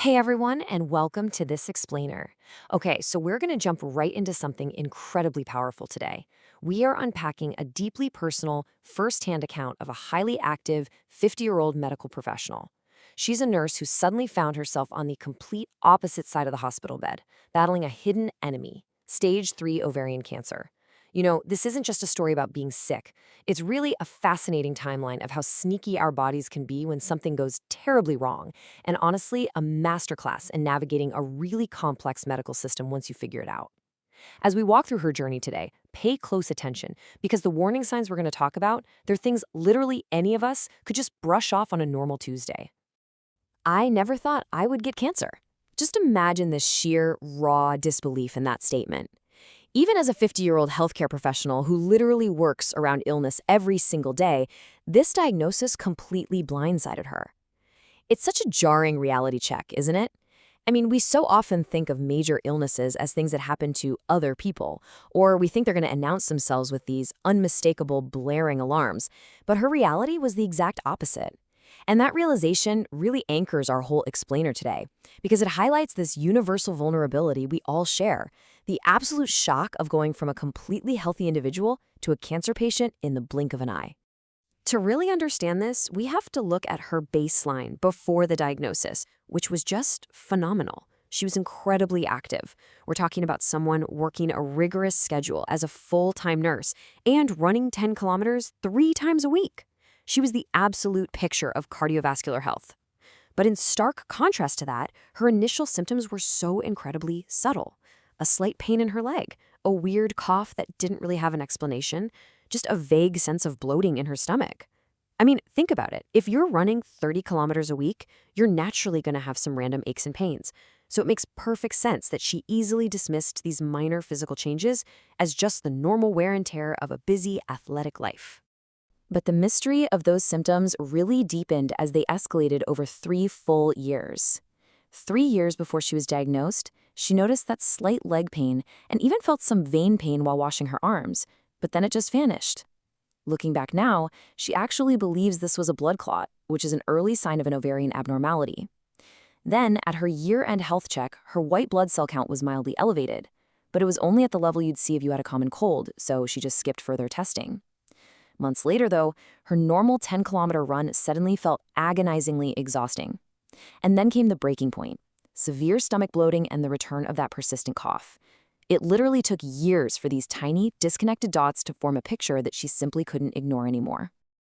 Hey everyone, and welcome to This Explainer. Okay, so we're going to jump right into something incredibly powerful today. We are unpacking a deeply personal, first-hand account of a highly active 50-year-old medical professional. She's a nurse who suddenly found herself on the complete opposite side of the hospital bed, battling a hidden enemy, stage 3 ovarian cancer. This isn't just a story about being sick. It's really a fascinating timeline of how sneaky our bodies can be when something goes terribly wrong, and honestly, a masterclass in navigating a really complex medical system once you figure it out. As we walk through her journey today, pay close attention because the warning signs we're going to talk about, they're things literally any of us could just brush off on a normal Tuesday. I never thought I would get cancer. Just imagine the sheer, raw disbelief in that statement. Even as a 50-year-old healthcare professional who literally works around illness every single day, this diagnosis completely blindsided her. It's such a jarring reality check, isn't it? I mean, we so often think of major illnesses as things that happen to other people, or we think they're going to announce themselves with these unmistakable blaring alarms. But her reality was the exact opposite. And that realization really anchors our whole explainer today, because it highlights this universal vulnerability we all share, the absolute shock of going from a completely healthy individual to a cancer patient in the blink of an eye. To really understand this, we have to look at her baseline before the diagnosis, which was just phenomenal. She was incredibly active. We're talking about someone working a rigorous schedule as a full-time nurse and running 10 kilometers 3 times a week. She was the absolute picture of cardiovascular health. But in stark contrast to that, her initial symptoms were so incredibly subtle. A slight pain in her leg, a weird cough that didn't really have an explanation, just a vague sense of bloating in her stomach. I mean, think about it. If you're running 30 kilometers a week, you're naturally going to have some random aches and pains. So it makes perfect sense that she easily dismissed these minor physical changes as just the normal wear and tear of a busy, athletic life. But the mystery of those symptoms really deepened as they escalated over 3 full years. 3 years before she was diagnosed, she noticed that slight leg pain and even felt some vein pain while washing her arms, but then it just vanished. Looking back now, she actually believes this was a blood clot, which is an early sign of an ovarian abnormality. Then, at her year-end health check, her white blood cell count was mildly elevated, but it was only at the level you'd see if you had a common cold, so she just skipped further testing. Months later, though, her normal 10-kilometer run suddenly felt agonizingly exhausting. And then came the breaking point: severe stomach bloating and the return of that persistent cough. It literally took years for these tiny, disconnected dots to form a picture that she simply couldn't ignore anymore.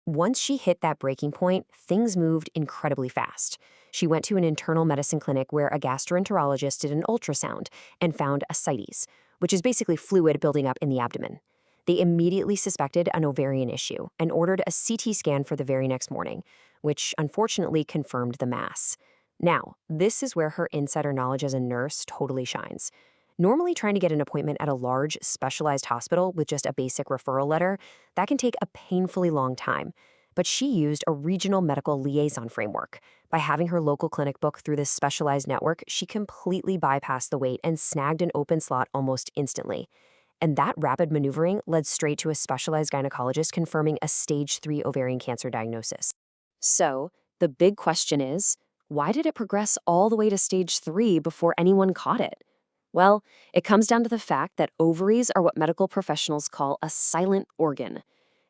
Once she hit that breaking point, things moved incredibly fast. She went to an internal medicine clinic where a gastroenterologist did an ultrasound and found ascites, which is basically fluid building up in the abdomen. They immediately suspected an ovarian issue and ordered a CT scan for the very next morning, which unfortunately confirmed the mass. Now, this is where her insider knowledge as a nurse totally shines. Normally, trying to get an appointment at a large, specialized hospital with just a basic referral letter, that can take a painfully long time. But she used a regional medical liaison framework. By having her local clinic book through this specialized network, she completely bypassed the wait and snagged an open slot almost instantly. And that rapid maneuvering led straight to a specialized gynecologist confirming a stage 3 ovarian cancer diagnosis. So, the big question is, why did it progress all the way to stage 3 before anyone caught it? Well, it comes down to the fact that ovaries are what medical professionals call a silent organ.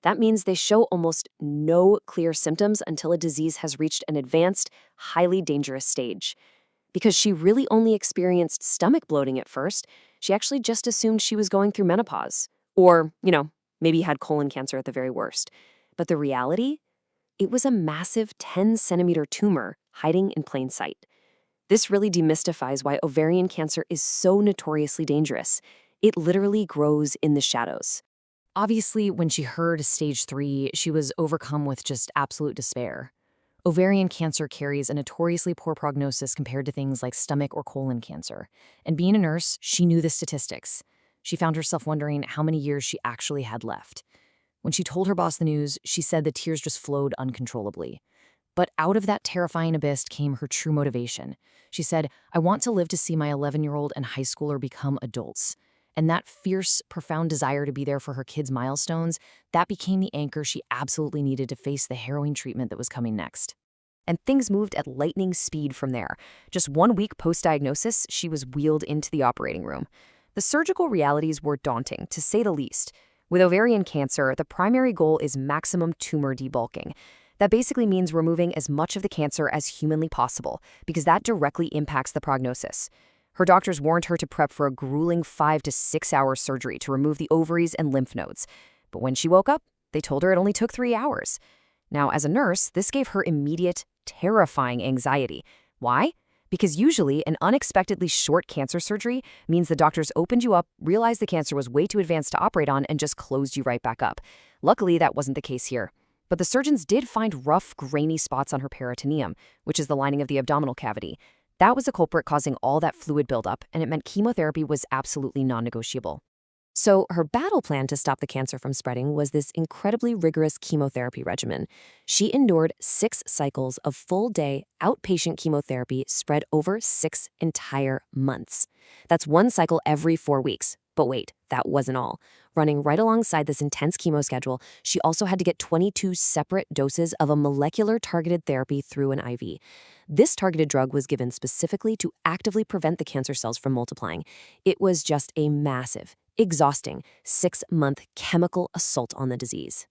That means they show almost no clear symptoms until a disease has reached an advanced, highly dangerous stage. Because she really only experienced stomach bloating at first, she actually just assumed she was going through menopause. Or, maybe had colon cancer at the very worst. But the reality? It was a massive 10-centimeter tumor hiding in plain sight. This really demystifies why ovarian cancer is so notoriously dangerous. It literally grows in the shadows. Obviously, when she heard stage 3, she was overcome with just absolute despair. Ovarian cancer carries a notoriously poor prognosis compared to things like stomach or colon cancer. And being a nurse, she knew the statistics. She found herself wondering how many years she actually had left. When she told her boss the news, she said the tears just flowed uncontrollably. But out of that terrifying abyss came her true motivation. She said, "I want to live to see my 11-year-old and high schooler become adults." And that fierce, profound desire to be there for her kids' milestones, that became the anchor she absolutely needed to face the harrowing treatment that was coming next. And things moved at lightning speed from there. Just 1 week post-diagnosis, she was wheeled into the operating room. The surgical realities were daunting, to say the least. With ovarian cancer, the primary goal is maximum tumor debulking. That basically means removing as much of the cancer as humanly possible, because that directly impacts the prognosis. Her doctors warned her to prep for a grueling 5 to 6 hour surgery to remove the ovaries and lymph nodes. But when she woke up, they told her it only took 3 hours. Now, as a nurse, this gave her immediate, terrifying anxiety. Why? Because usually an unexpectedly short cancer surgery means the doctors opened you up, realized the cancer was way too advanced to operate on, and just closed you right back up. Luckily, that wasn't the case here. But the surgeons did find rough, grainy spots on her peritoneum, which is the lining of the abdominal cavity. That was the culprit causing all that fluid buildup, and it meant chemotherapy was absolutely non-negotiable. So her battle plan to stop the cancer from spreading was this incredibly rigorous chemotherapy regimen. She endured 6 cycles of full-day outpatient chemotherapy spread over 6 entire months. That's 1 cycle every 4 weeks. But wait, that wasn't all. Running right alongside this intense chemo schedule, she also had to get 22 separate doses of a molecular targeted therapy through an IV. This targeted drug was given specifically to actively prevent the cancer cells from multiplying. It was just a massive, exhausting 6-month chemical assault on the disease.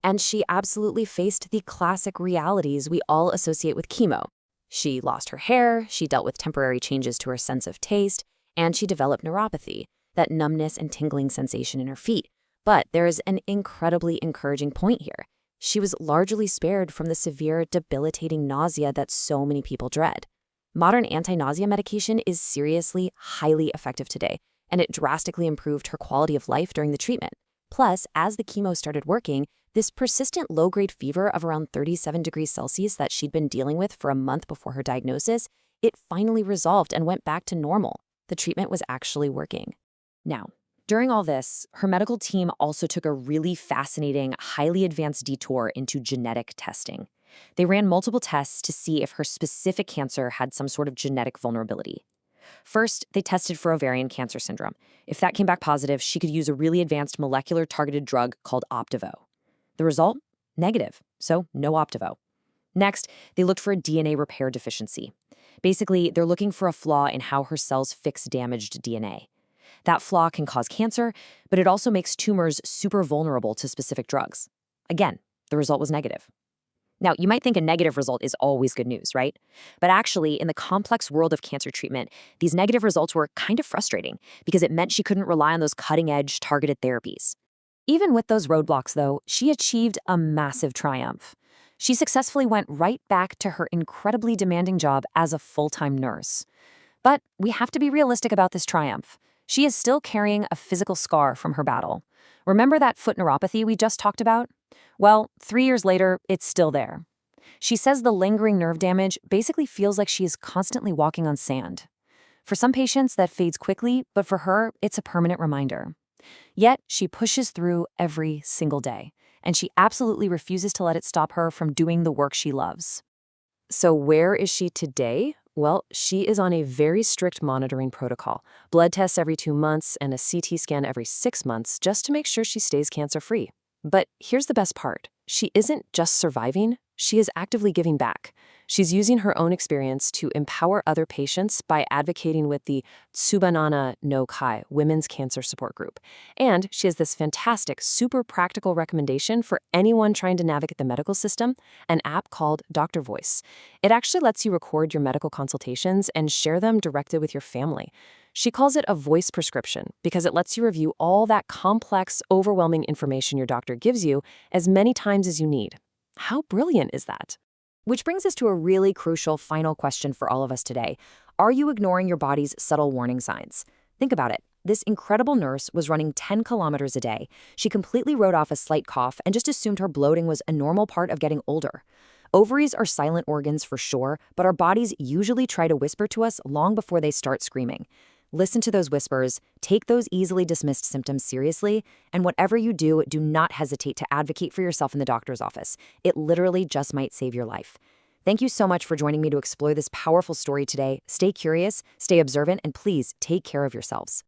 And she absolutely faced the classic realities we all associate with chemo. She lost her hair, she dealt with temporary changes to her sense of taste, and she developed neuropathy, that numbness and tingling sensation in her feet. But there is an incredibly encouraging point here. She was largely spared from the severe, debilitating nausea that so many people dread. Modern anti-nausea medication is seriously highly effective today, and it drastically improved her quality of life during the treatment. Plus, as the chemo started working, this persistent low-grade fever of around 37 degrees Celsius that she'd been dealing with for a month before her diagnosis, it finally resolved and went back to normal. The treatment was actually working. Now, during all this, her medical team also took a really fascinating, highly advanced detour into genetic testing. They ran multiple tests to see if her specific cancer had some sort of genetic vulnerability. First, they tested for ovarian cancer syndrome. If that came back positive, she could use a really advanced molecular targeted drug called Opdivo. The result? Negative, so no Opdivo. Next, they looked for a DNA repair deficiency. Basically, they're looking for a flaw in how her cells fix damaged DNA. That flaw can cause cancer, but it also makes tumors super vulnerable to specific drugs. Again, the result was negative. Now, you might think a negative result is always good news, right? But actually, in the complex world of cancer treatment, these negative results were kind of frustrating because it meant she couldn't rely on those cutting-edge targeted therapies. Even with those roadblocks, though, she achieved a massive triumph. She successfully went right back to her incredibly demanding job as a full-time nurse. But we have to be realistic about this triumph. She is still carrying a physical scar from her battle. Remember that foot neuropathy we just talked about? Well, 3 years later, it's still there. She says the lingering nerve damage basically feels like she is constantly walking on sand. For some patients, that fades quickly, but for her, it's a permanent reminder. Yet, she pushes through every single day, and she absolutely refuses to let it stop her from doing the work she loves. So where is she today? Well, she is on a very strict monitoring protocol. Blood tests every 2 months and a CT scan every 6 months just to make sure she stays cancer-free. But here's the best part. She isn't just surviving, she is actively giving back. She's using her own experience to empower other patients by advocating with the Tsubanana no Kai Women's Cancer Support Group. And she has this fantastic, super practical recommendation for anyone trying to navigate the medical system, an app called Dr. Voice. It actually lets you record your medical consultations and share them directly with your family. She calls it a voice prescription because it lets you review all that complex, overwhelming information your doctor gives you as many times as you need. How brilliant is that? Which brings us to a really crucial final question for all of us today. Are you ignoring your body's subtle warning signs? Think about it. This incredible nurse was running 10 kilometers a day. She completely wrote off a slight cough and just assumed her bloating was a normal part of getting older. Ovaries are silent organs for sure, but our bodies usually try to whisper to us long before they start screaming. Listen to those whispers, take those easily dismissed symptoms seriously, and whatever you do, do not hesitate to advocate for yourself in the doctor's office. It literally just might save your life. Thank you so much for joining me to explore this powerful story today. Stay curious, stay observant, and please take care of yourselves.